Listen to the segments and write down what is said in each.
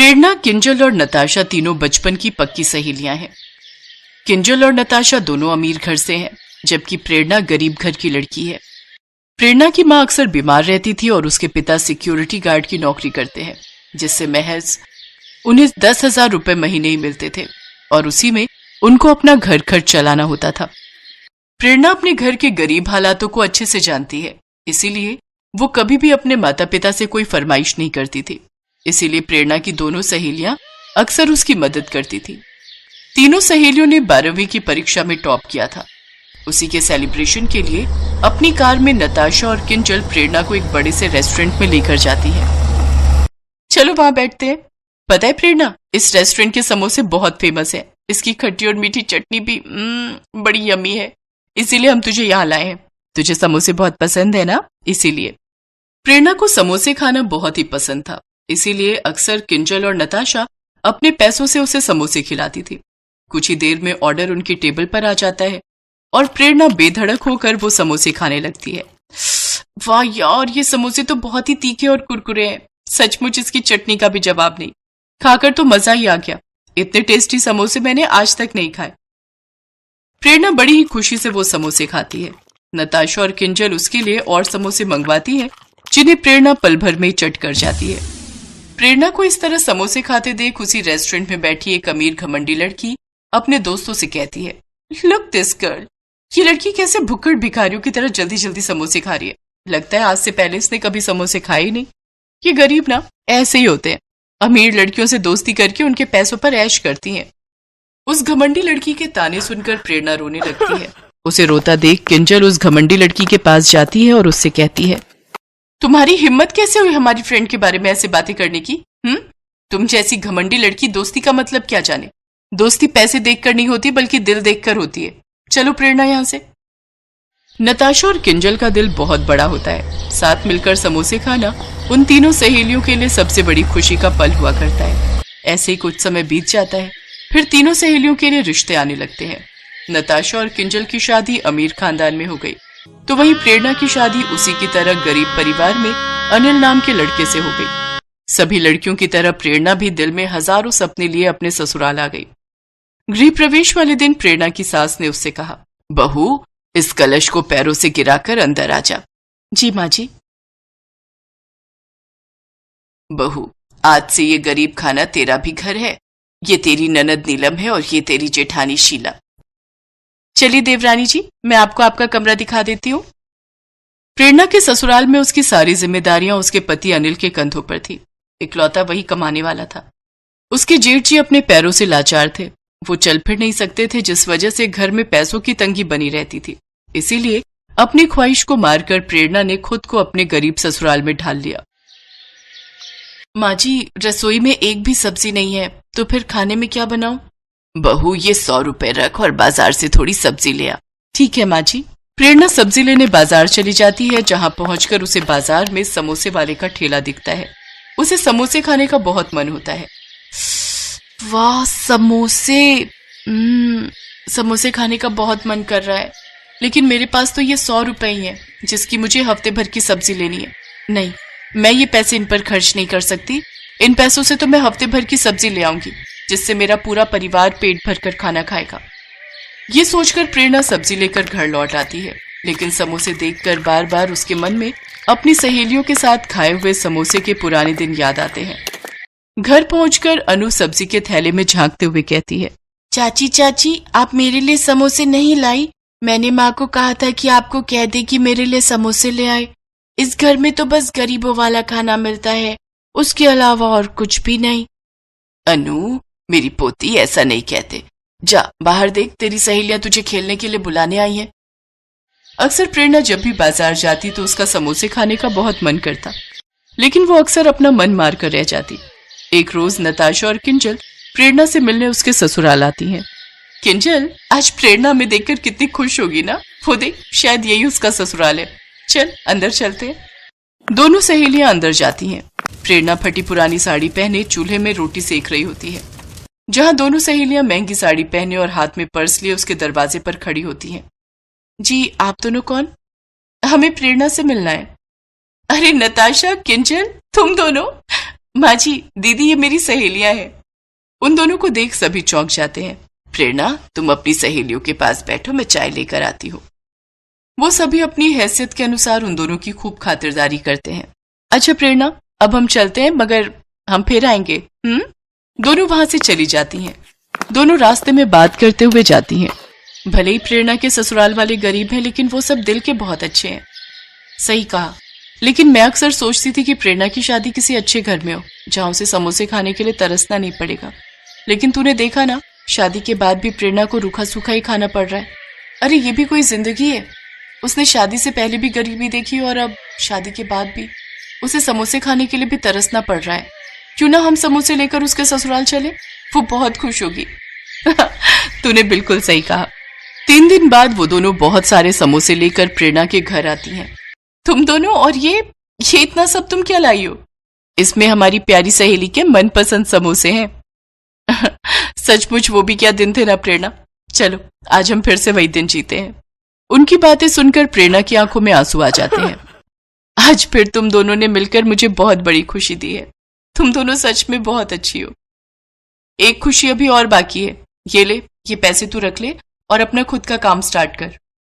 प्रेरणा, किंजल और नताशा तीनों बचपन की पक्की सहेलियां हैं। किंजल और नताशा दोनों अमीर घर से हैं, जबकि प्रेरणा गरीब घर की लड़की है। प्रेरणा की मां अक्सर बीमार रहती थी और उसके पिता सिक्योरिटी गार्ड की नौकरी करते हैं, जिससे महज उन्हें 10,000 रुपए महीने ही मिलते थे और उसी में उनको अपना घर खर्च चलाना होता था। प्रेरणा अपने घर के गरीब हालातों को अच्छे से जानती है, इसीलिए वो कभी भी अपने माता पिता से कोई फरमाइश नहीं करती थी। इसीलिए प्रेरणा की दोनों सहेलियां अक्सर उसकी मदद करती थी। तीनों सहेलियों ने 12वीं की परीक्षा में टॉप किया था। उसी के सेलिब्रेशन के लिए अपनी कार में नताशा और किंजल प्रेरणा को एक बड़े से रेस्टोरेंट में लेकर जाती है। चलो वहां बैठते हैं। पता है प्रेरणा, इस रेस्टोरेंट के समोसे बहुत फेमस है। इसकी खट्टी और मीठी चटनी भी बड़ी यमी है, इसीलिए हम तुझे यहाँ लाए हैं। तुझे समोसे बहुत पसंद है ना, इसीलिए। प्रेरणा को समोसे खाना बहुत ही पसंद था, इसीलिए अक्सर किंजल और नताशा अपने पैसों से उसे समोसे खिलाती थी। कुछ ही देर में ऑर्डर उनकी टेबल पर आ जाता है और प्रेरणा बेधड़क होकर वो समोसे खाने लगती है। वाह यार, ये समोसे तो बहुत ही तीखे और कुरकुरे हैं। सचमुच इसकी चटनी का भी जवाब नहीं। खाकर तो मजा ही आ गया। इतने टेस्टी समोसे मैंने आज तक नहीं खाए। प्रेरणा बड़ी ही खुशी से वो समोसे खाती है। नताशा और किंजल उसके लिए और समोसे मंगवाती है, जिन्हें प्रेरणा पल भर में चट कर जाती है। प्रेरणा को इस तरह समोसे खाते देख उसी रेस्टोरेंट में बैठी एक अमीर घमंडी लड़की अपने दोस्तों से कहती है, लुक दिस गर्ल, ये लड़की कैसे भुक्कड़ भिखारियों की तरह जल्दी जल्दी समोसे खा रही है। लगता है आज से पहले इसने कभी समोसे खाए ही नहीं। ये गरीब ना ऐसे ही होते हैं, अमीर लड़कियों से दोस्ती करके उनके पैसों पर ऐश करती हैं। उस घमंडी लड़की के ताने सुनकर प्रेरणा रोने लगती है। उसे रोता देख किंजल उस घमंडी लड़की के पास जाती है और उससे कहती है, तुम्हारी हिम्मत कैसे हुई हमारी फ्रेंड के बारे में ऐसे बातें करने की? तुम जैसी घमंडी लड़की दोस्ती का मतलब क्या जाने। दोस्ती पैसे देखकर नहीं होती, बल्कि दिल देखकर होती है। चलो प्रेरणा यहाँ से। नताशा और किंजल का दिल बहुत बड़ा होता है। साथ मिलकर समोसे खाना उन तीनों सहेलियों के लिए सबसे बड़ी खुशी का पल हुआ करता है। ऐसे ही कुछ समय बीत जाता है, फिर तीनों सहेलियों के लिए रिश्ते आने लगते हैं। नताशा और किंजल की शादी अमीर खानदान में हो गई, तो वहीं प्रेरणा की शादी उसी की तरह गरीब परिवार में अनिल नाम के लड़के से हो गई। सभी लड़कियों की तरह प्रेरणा भी दिल में हजारों सपने लिए अपने ससुराल आ गई। गृह प्रवेश वाले दिन प्रेरणा की सास ने उससे कहा, बहू, इस कलश को पैरों से गिराकर अंदर आ जा। जी माँ जी। बहू, आज से ये गरीब खाना तेरा भी घर है। ये तेरी ननद नीलम है और ये तेरी जेठानी शीला। चलिए देवरानी जी, मैं आपको आपका कमरा दिखा देती हूँ। प्रेरणा के ससुराल में उसकी सारी जिम्मेदारियां उसके पति अनिल के कंधों पर थी। इकलौता वही कमाने वाला था। उसके जेठ जी अपने पैरों से लाचार थे। वो चल फिर नहीं सकते थे, जिस वजह से घर में पैसों की तंगी बनी रहती थी। इसीलिए अपनी ख्वाहिश को मारकर प्रेरणा ने खुद को अपने गरीब ससुराल में ढाल लिया। माँ जी, रसोई में एक भी सब्जी नहीं है, तो फिर खाने में क्या बनाऊं? बहू, ये 100 रुपए रख और बाजार से थोड़ी सब्जी ले आ। ठीक है माँ जी। प्रेरणा सब्जी लेने बाजार चली जाती है, जहाँ पहुंचकर उसे बाजार में समोसे वाले का ठेला दिखता है। उसे समोसे खाने का बहुत मन होता है। वाह, समोसे! समोसे खाने का बहुत मन कर रहा है, लेकिन मेरे पास तो ये 100 रुपए ही है, जिसकी मुझे हफ्ते भर की सब्जी लेनी है। नहीं, मैं ये पैसे इन पर खर्च नहीं कर सकती। इन पैसों से तो मैं हफ्ते भर की सब्जी ले आऊंगी, जिससे मेरा पूरा परिवार पेट भरकर खाना खाएगा। ये सोचकर प्रेरणा सब्जी लेकर घर लौट आती है, लेकिन समोसे देखकर बार बार उसके मन में अपनी सहेलियों के साथ खाए हुए समोसे के पुराने दिन याद आते हैं। घर पहुंचकर अनु सब्जी के थैले में झांकते हुए कहती है, चाची चाची, आप मेरे लिए समोसे नहीं लाई? मैंने माँ को कहा था कि आपको कह दे कि मेरे लिए समोसे ले आए। इस घर में तो बस गरीबों वाला खाना मिलता है, उसके अलावा और कुछ भी नहीं। अनु, मेरी पोती, ऐसा नहीं कहते। जा बाहर देख, तेरी सहेलियां तुझे खेलने के लिए बुलाने आई हैं। अक्सर प्रेरणा जब भी बाजार जाती तो उसका समोसे खाने का बहुत मन करता, लेकिन वो अक्सर अपना मन मार कर रह जाती। एक रोज नताशा और किंजल प्रेरणा से मिलने उसके ससुराल आती हैं। किंजल, आज प्रेरणा में देखकर कितनी खुश होगी ना। वो देख, शायद यही उसका ससुराल है। चल अंदर चलते हैं। दोनों सहेलियां अंदर जाती हैं। प्रेरणा फटी पुरानी साड़ी पहने चूल्हे में रोटी सेक रही होती है, जहां दोनों सहेलियां महंगी साड़ी पहने और हाथ में पर्स लिए उसके दरवाजे पर खड़ी होती हैं। जी, आप दोनों कौन? हमें प्रेरणा से मिलना है। अरे नताशा, किंजल, तुम दोनों माँ जी, दीदी, ये मेरी सहेलियां हैं। उन दोनों को देख सभी चौंक जाते हैं। प्रेरणा, तुम अपनी सहेलियों के पास बैठो, मैं चाय लेकर आती हूँ। वो सभी अपनी हैसियत के अनुसार उन दोनों की खूब खातिरदारी करते हैं। अच्छा प्रेरणा, अब हम चलते हैं, मगर हम फिर आएंगे। दोनों वहां से चली जाती हैं। दोनों रास्ते में बात करते हुए जाती हैं। भले ही प्रेरणा के ससुराल वाले गरीब हैं, लेकिन वो सब दिल के बहुत अच्छे हैं। सही कहा, लेकिन मैं अक्सर सोचती थी कि प्रेरणा की शादी किसी अच्छे घर में हो, जहां उसे समोसे खाने के लिए तरसना नहीं पड़ेगा। लेकिन तूने देखा ना, शादी के बाद भी प्रेरणा को रूखा सूखा ही खाना पड़ रहा है। अरे ये भी कोई जिंदगी है? उसने शादी से पहले भी गरीबी देखी और अब शादी के बाद भी उसे समोसे खाने के लिए भी तरसना पड़ रहा है। क्यों ना हम समोसे लेकर उसके ससुराल चले, वो बहुत खुश होगी। तूने बिल्कुल सही कहा। 3 दिन बाद वो दोनों बहुत सारे समोसे लेकर प्रेरणा के घर आती हैं। तुम दोनों, और ये इतना सब तुम क्या लाई हो? इसमें हमारी प्यारी सहेली के मनपसंद समोसे हैं। सचमुच वो भी क्या दिन थे ना प्रेरणा। चलो आज हम फिर से वही दिन जीते हैं। उनकी बातें सुनकर प्रेरणा की आंखों में आंसू आ जाते हैं। आज फिर तुम दोनों ने मिलकर मुझे बहुत बड़ी खुशी दी है। तुम दोनों सच में बहुत अच्छी हो। एक खुशी अभी और बाकी है। ये ले, ये पैसे तू रख ले और अपना खुद का काम स्टार्ट कर।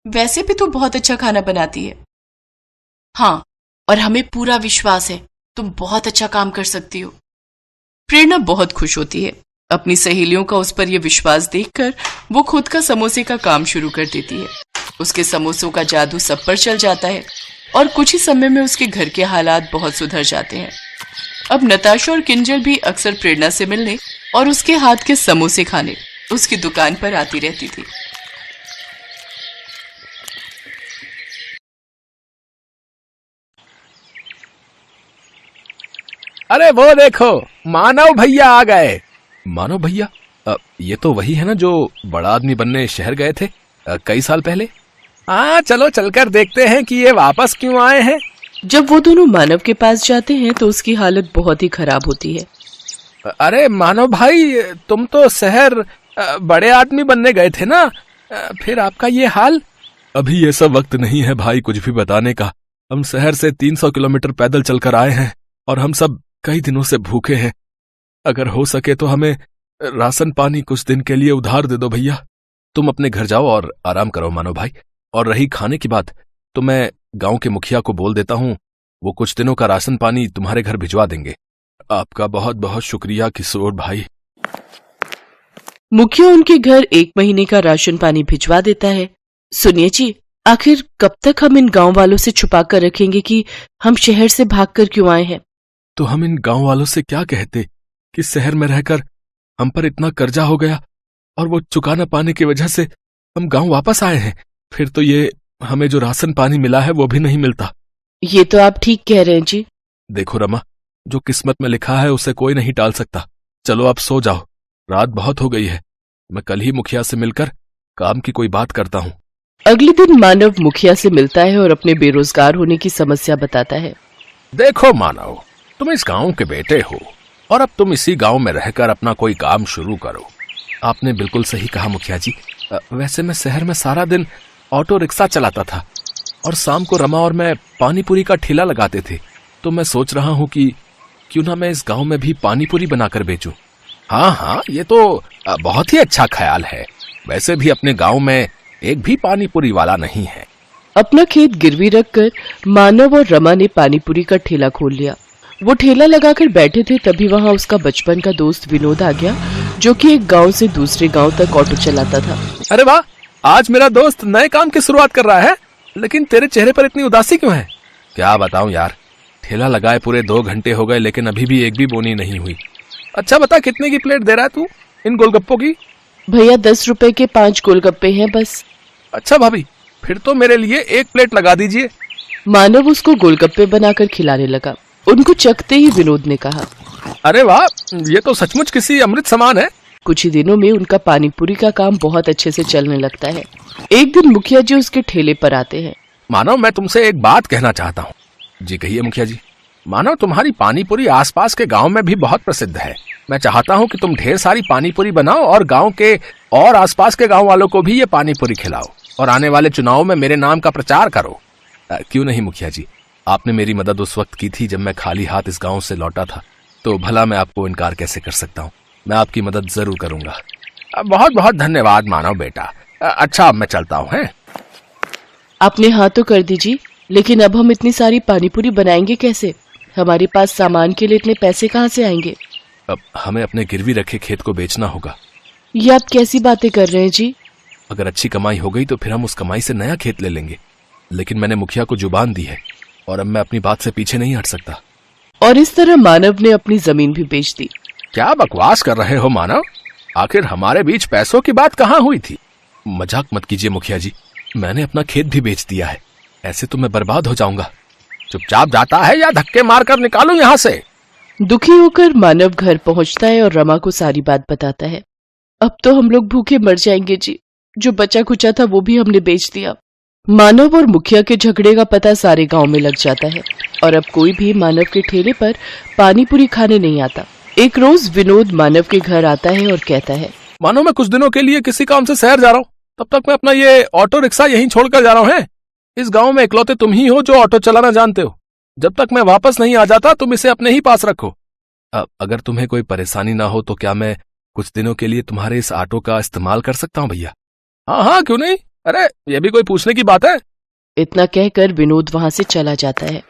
वैसे भी तू बहुत अच्छा खाना बनाती है। हाँ, और हमें पूरा विश्वास है तुम बहुत अच्छा काम कर सकती हो। प्रेरणा बहुत खुश होती है। अपनी सहेलियों का उस पर यह विश्वास देखकर वो खुद का समोसे का काम शुरू कर देती है। उसके समोसों का जादू सब पर चल जाता है और कुछ ही समय में उसके घर के हालात बहुत सुधर जाते हैं। अब नताशा और किंजल भी अक्सर प्रेरणा से मिलने और उसके हाथ के समोसे खाने उसकी दुकान पर आती रहती थी। अरे वो देखो, मानव भैया आ गए। मानव भैया? ये तो वही है ना जो बड़ा आदमी बनने शहर गए थे कई साल पहले। हाँ, चलो चलकर देखते हैं कि ये वापस क्यों आए हैं। जब वो दोनों मानव के पास जाते हैं तो उसकी हालत बहुत ही खराब होती है। अरे मानव भाई, तुम तो शहर बड़े आदमी बनने गए थे ना, फिर आपका ये हाल? अभी ये सब वक्त नहीं है भाई कुछ भी बताने का। हम शहर से 300 किलोमीटर पैदल चलकर आए हैं और हम सब कई दिनों से भूखे हैं। अगर हो सके तो हमें राशन पानी कुछ दिन के लिए उधार दे दो भैया। तुम अपने घर जाओ और आराम करो मानव भाई। और रही खाने की बात, तो मैं गांव के मुखिया को बोल देता हूँ, वो कुछ दिनों का राशन पानी तुम्हारे घर भिजवा देंगे। आपका बहुत बहुत शुक्रिया किशोर भाई। मुखिया उनके घर 1 महीने का राशन पानी भिजवा देता है। सुनिए जी, आखिर कब तक हम इन गांव वालों से छुपा कर रखेंगे कि हम शहर से भागकर क्यों आए हैं? तो हम इन गांव वालों से क्या कहते कि शहर में रहकर हम पर इतना कर्जा हो गया और वो चुका न पाने की वजह से हम गांव वापस आए हैं। फिर तो ये हमें जो राशन पानी मिला है वो भी नहीं मिलता। ये तो आप ठीक कह रहे हैं जी। देखो रमा, जो किस्मत में लिखा है उसे कोई नहीं टाल सकता। चलो अब सो जाओ, रात बहुत हो गई है। मैं कल ही मुखिया से मिलकर काम की कोई बात करता हूँ। अगले दिन मानव मुखिया से मिलता है और अपने बेरोजगार होने की समस्या बताता है। देखो मानव, तुम इस गांव के बेटे हो और अब तुम इसी गांव में रहकर अपना कोई काम शुरू करो। आपने बिल्कुल सही कहा मुखिया जी। वैसे मैं शहर में सारा दिन ऑटो रिक्शा चलाता था और शाम को रमा और मैं पानी पूरी का ठेला लगाते थे। तो मैं सोच रहा हूँ कि क्यों ना मैं इस गांव में भी पानी पूरी बनाकर बेचूं। हाँ हाँ, ये तो बहुत ही अच्छा ख्याल है। वैसे भी अपने गांव में एक भी पानी पूरी वाला नहीं है। अपना खेत गिरवी रखकर मानव और रमा ने पानीपुरी का ठेला खोल लिया। वो ठेला लगाकर बैठे थे, तभी वहाँ उसका बचपन का दोस्त विनोद आ गया, जो कि एक गांव से दूसरे गांव तक ऑटो चलाता था। अरे वाह, आज मेरा दोस्त नए काम की शुरुआत कर रहा है, लेकिन तेरे चेहरे पर इतनी उदासी क्यों है? क्या बताऊं यार, ठेला लगाए पूरे 2 घंटे हो गए लेकिन अभी भी एक भी बोनी नहीं हुई। अच्छा बता, कितने की प्लेट दे रहा है तू इन गोलगप्पों की? भैया 10 रुपए के 5 गोलगप्पे हैं बस। अच्छा भाभी, फिर तो मेरे लिए 1 प्लेट लगा दीजिए। मानव उसको गोलगप्पे बनाकर खिलाने लगा। उनको चखते ही विनोद ने कहा, अरे वाह, ये तो सचमुच किसी अमृत समान है। कुछ ही दिनों में उनका पानीपुरी का काम बहुत अच्छे से चलने लगता है। एक दिन मुखिया जी उसके ठेले पर आते हैं। मानव, मैं तुमसे एक बात कहना चाहता हूँ। जी कहिए मुखिया जी। मानव, तुम्हारी पानीपुरी आसपास के गांव में भी बहुत प्रसिद्ध है। मैं चाहता हूँ कि तुम ढेर सारी पानीपुरी बनाओ और गांव के और आसपास के गांव वालों को भी ये पानीपुरी खिलाओ और आने वाले चुनाव में मेरे नाम का प्रचार करो। क्यों नहीं मुखिया जी, आपने मेरी मदद उस वक्त की थी जब मैं खाली हाथ इस गांव से लौटा था। तो भला मैं आपको इनकार कैसे कर सकता हूँ। मैं आपकी मदद जरूर करूंगा। बहुत बहुत धन्यवाद मानव बेटा। अच्छा अब मैं चलता हूँ। हैं आपने हाँ तो कर दीजिए, लेकिन अब हम इतनी सारी पानीपुरी बनाएंगे कैसे? हमारे पास सामान के लिए इतने पैसे कहाँ से आएंगे? अब हमें अपने गिरवी रखे खेत को बेचना होगा। ये आप कैसी बातें कर रहे हैं जी? अगर अच्छी कमाई हो गई तो फिर हम उस कमाई से नया खेत ले लेंगे, लेकिन मैंने मुखिया को जुबान दी है और अब मैं अपनी बात से पीछे नहीं हट सकता। और इस तरह मानव ने अपनी जमीन भी बेच दी। क्या बकवास कर रहे हो मानव? आखिर हमारे बीच पैसों की बात कहाँ हुई थी? मजाक मत कीजिए मुखिया जी, मैंने अपना खेत भी बेच दिया है। ऐसे तो मैं बर्बाद हो जाऊंगा। चुपचाप जाता है या धक्के मारकर निकालूं यहाँ से? दुखी होकर मानव घर पहुंचता है और रमा को सारी बात बताता है। अब तो हम लोग भूखे मर जाएंगे जी, जो बचा कुचा था वो भी हमने बेच दिया। मानव और मुखिया के झगड़े का पता सारे गांव में लग जाता है और अब कोई भी मानव के ठेले पर पानीपुरी खाने नहीं आता। एक रोज विनोद मानव के घर आता है और कहता है, मानो मैं कुछ दिनों के लिए किसी काम से शहर जा रहा हूँ, तब तक मैं अपना ये ऑटो रिक्शा यहीं छोड़कर जा रहा हूँ। इस गांव में इकलौते तुम ही हो जो ऑटो चलाना जानते हो। जब तक मैं वापस नहीं आ जाता तुम इसे अपने ही पास रखो। अगर तुम्हें कोई परेशानी ना हो तो क्या मैं कुछ दिनों के लिए तुम्हारे इस ऑटो का इस्तेमाल कर सकता हूँ भैया? हाँ हाँ क्यों नहीं, अरे ये भी कोई पूछने की बात है। इतना कहकर विनोद वहां से चला जाता है।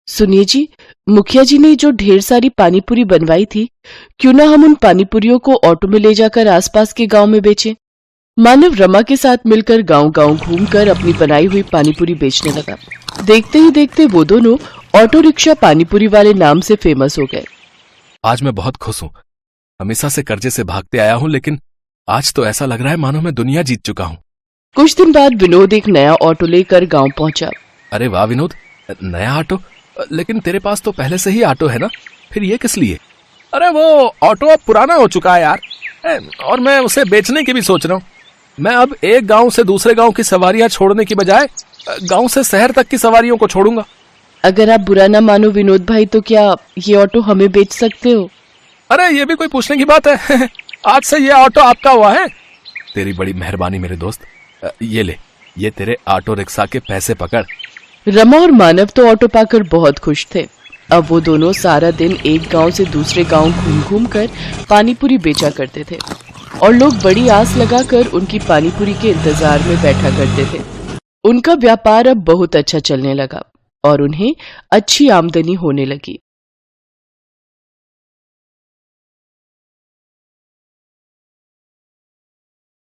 सुनिए जी, मुखिया जी ने जो ढेर सारी पानीपुरी बनवाई थी, क्यों ना हम उन पानीपुरियों को ऑटो में ले जाकर आसपास के गांव में बेचें। मानव रमा के साथ मिलकर गांव-गांव घूमकर अपनी बनाई हुई पानीपुरी बेचने लगा। देखते ही देखते वो दोनों ऑटो रिक्शा पानीपुरी वाले नाम से फेमस हो गए। आज मैं बहुत खुश हूँ। हमेशा से कर्जे से भागते आया हूँ, लेकिन आज तो ऐसा लग रहा है मानो मैं दुनिया जीत चुका हूँ। कुछ दिन बाद विनोद एक नया ऑटो लेकर गांव पहुंचा। अरे वाह विनोद, नया ऑटो? लेकिन तेरे पास तो पहले से ही ऑटो है ना, फिर ये किस लिए? अरे वो ऑटो अब पुराना हो चुका है यार, और मैं उसे बेचने की भी सोच रहा हूँ। मैं अब एक गांव से दूसरे गांव की सवारियां छोड़ने की बजाय गांव से शहर तक की सवारियों को छोड़ूंगा। अगर आप बुरा ना मानो विनोद भाई, तो क्या ये ऑटो हमें बेच सकते हो? अरे ये भी कोई पूछने की बात है? आज से ये ऑटो आपका हुआ है। तेरी बड़ी मेहरबानी मेरे दोस्त। ये ले, ये तेरे ऑटो रिक्शा के पैसे पकड़। रमा और मानव तो ऑटो पाकर बहुत खुश थे। अब वो दोनों सारा दिन एक गांव से दूसरे गांव घूम घूम कर पानीपुरी बेचा करते थे और लोग बड़ी आस लगाकर उनकी पानीपुरी के इंतजार में बैठा करते थे। उनका व्यापार अब बहुत अच्छा चलने लगा और उन्हें अच्छी आमदनी होने लगी।